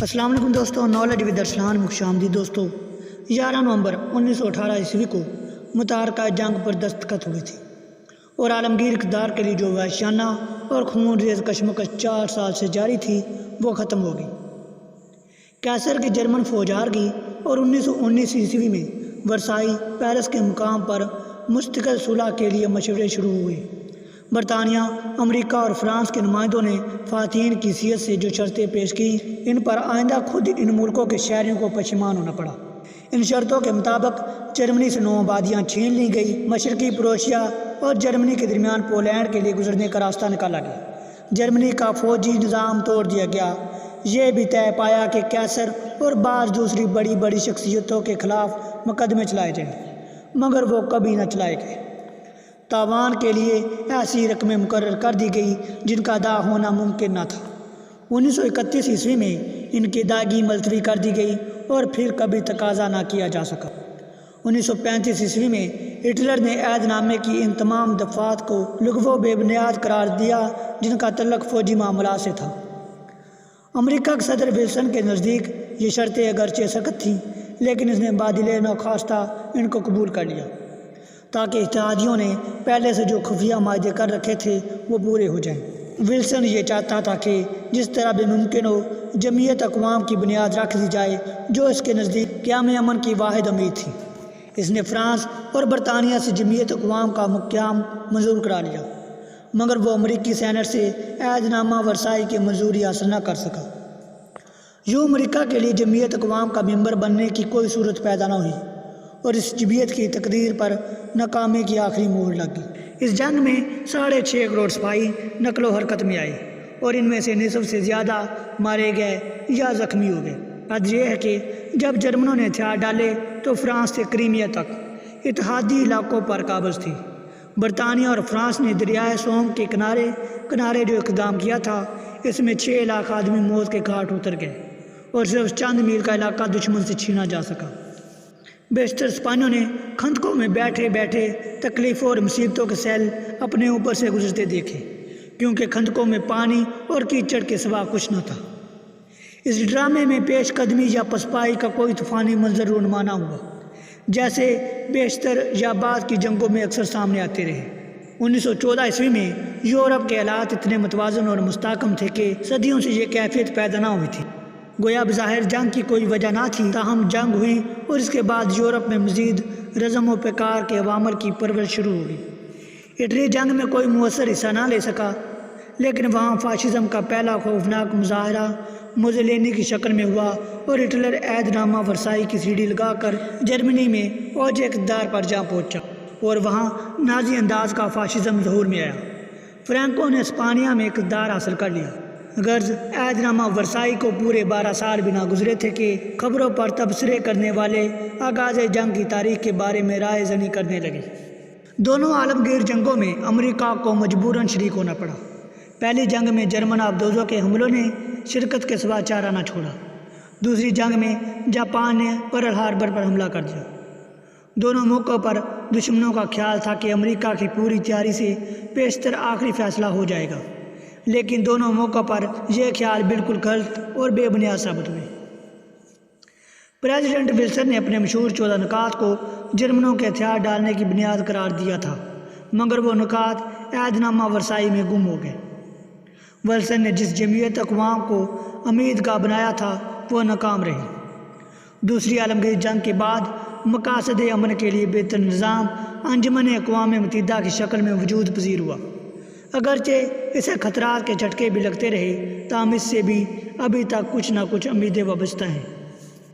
السلام علیکم دوستوں، نالج ود ارسلان میں خوش آمدید دوستوں۔ 11 نومبر 1918 عیسوی کو متحرکہ جنگ پر دستخط ہوئی تھی اور عالمگیر اقتدار کے لیے جو وحشیانہ اور خون ریز کشمکش 4 سال سے جاری تھی وہ ختم ہو گئی۔ قیصر کی جرمن فوج ہار گئی اور 1919 عیسوی میں ورسائی پیرس کے مقام پر مستقل صلح کے لیے مشورے شروع ہوئے۔ برطانیہ، امریکہ اور فرانس کے نمائندوں نے فاتحین کی حیثیت سے جو شرطیں پیش کی، ان پر آئندہ خود ان ملکوں کے شہریوں کو پشیمان ہونا پڑا۔ ان شرطوں کے مطابق جرمنی سے 9 آبادیاں چھین لی گئی، مشرقی پروشیا اور جرمنی کے درمیان پولینڈ کے لیے گزرنے کا راستہ نکالا گیا، جرمنی کا فوجی نظام توڑ دیا گیا۔ یہ بھی طے پایا کہ قیصر اور بعض دوسری بڑی شخصیتوں کے خلاف مقدمے چلائے جائیں، مگر وہ کبھی نہ چلائے گئے۔ تاوان کے لیے ایسی رقمیں مقرر کر دی گئی جن کا ادا ہونا ممکن نہ تھا۔ 1931 عیسوی میں ان کی ادائیگی ملتوی کر دی گئی اور پھر کبھی تقاضا نہ کیا جا سکا۔ 1935 عیسوی میں ہٹلر نے عہد نامے کی ان تمام دفعات کو لغو و بے بنیاد قرار دیا جن کا تعلق فوجی معاملات سے تھا۔ امریکہ کے صدر ولسن کے نزدیک یہ شرطیں اگرچہ سخت تھیں، لیکن اس نے بادل ناخواستہ ان کو قبول کر لیا تاکہ اتحادیوں نے پہلے سے جو خفیہ معاہدے کر رکھے تھے وہ پورے ہو جائیں۔ ولسن یہ چاہتا تھا کہ جس طرح بھی ممکن ہو جمعیت اقوام کی بنیاد رکھ دی جائے، جو اس کے نزدیک قیام امن کی واحد امید تھی۔ اس نے فرانس اور برطانیہ سے جمعیت اقوام کا قیام منظور کرا لیا، مگر وہ امریکی سینٹ سے عہد نامہ ورسائی کی منظوری حاصل نہ کر سکا۔ یوں امریکہ کے لیے جمعیت اقوام کا ممبر بننے کی کوئی صورت پیدا نہ ہوئی اور اس جمعیت کی تقریر پر ناکامی کی آخری مہر لگ گئی۔ اس جنگ میں 6.5 کروڑ سپاہی نقل و حرکت میں آئے اور ان میں سے نصف سے زیادہ مارے گئے یا زخمی ہو گئے۔ حد یہ ہے کہ جب جرمنوں نے ہتھیار ڈالے تو فرانس سے کریمیا تک اتحادی علاقوں پر قابض تھی۔ برطانیہ اور فرانس نے دریائے سوم کے کنارے جو اقدام کیا تھا، اس میں 6 لاکھ آدمی موت کے گھاٹ اتر گئے اور صرف چند میل کا علاقہ دشمن سے چھینا جا سکا۔ بیشتر سپاہیوں نے خندقوں میں بیٹھے بیٹھے تکلیفوں اور مصیبتوں کے سیل اپنے اوپر سے گزرتے دیکھے، کیونکہ خندقوں میں پانی اور کیچڑ کے سوا کچھ نہ تھا۔ اس ڈرامے میں پیش قدمی یا پسپائی کا کوئی طوفانی منظر رونما نہ ہوا، جیسے بیشتر یا بعد کی جنگوں میں اکثر سامنے آتے رہے۔ 1914 عیسوی میں یورپ کے حالات اتنے متوازن اور مستحکم تھے کہ صدیوں سے یہ کیفیت پیدا نہ ہوئی تھی۔ گویا بظاہر جنگ کی کوئی وجہ نہ تھی، تاہم جنگ ہوئی اور اس کے بعد یورپ میں مزید رزم و پیکار کے عوامل کی پرورش شروع ہو گئی۔ اٹلی جنگ میں کوئی مؤثر حصہ نہ لے سکا، لیکن وہاں فاشزم کا پہلا خوفناک مظاہرہ موزولینی کی شکل میں ہوا اور ہٹلر عہد نامہ ورسائی کی سیڑھی لگا کر جرمنی میں اوج اقتدار پر جا پہنچا اور وہاں نازی انداز کا فاشزم ظہور میں آیا۔ فرینکو نے اسپانیہ میں اقتدار حاصل کر لیا۔ غرض عہد نامہ ورسائی کو پورے 12 سال بھی نہ گزرے تھے کہ خبروں پر تبصرے کرنے والے آغاز جنگ کی تاریخ کے بارے میں رائے زنی کرنے لگے۔ دونوں عالمگیر جنگوں میں امریکہ کو مجبوراً شریک ہونا پڑا۔ پہلی جنگ میں جرمن آبدوزوں کے حملوں نے شرکت کے سوا چارہ نہ چھوڑا۔ دوسری جنگ میں جاپان نے پرل ہاربر پر حملہ کر دیا۔ دونوں موقعوں پر دشمنوں کا خیال تھا کہ امریکہ کی پوری تیاری سے پیشتر آخری فیصلہ ہو جائے گا، لیکن دونوں موقعوں پر یہ خیال بالکل غلط اور بے بنیاد ثابت ہوئے۔ پریزیڈنٹ ولسن نے اپنے مشہور 14 نکات کو جرمنوں کے ہتھیار ڈالنے کی بنیاد قرار دیا تھا، مگر وہ نکات عہد نامہ ورسائی میں گم ہو گئے۔ ولسن نے جس جمعیت اقوام کو امید گاہ بنایا تھا وہ ناکام رہی۔ دوسری عالمگیر جنگ کے بعد مقاصد امن کے لیے بہتر نظام انجمن اقوام متحدہ کی شکل میں وجود پذیر ہوا۔ اگرچہ اسے خطرات کے جھٹکے بھی لگتے رہے، تاہم اس سے بھی ابھی تک کچھ نہ کچھ امیدیں وابستہ ہیں۔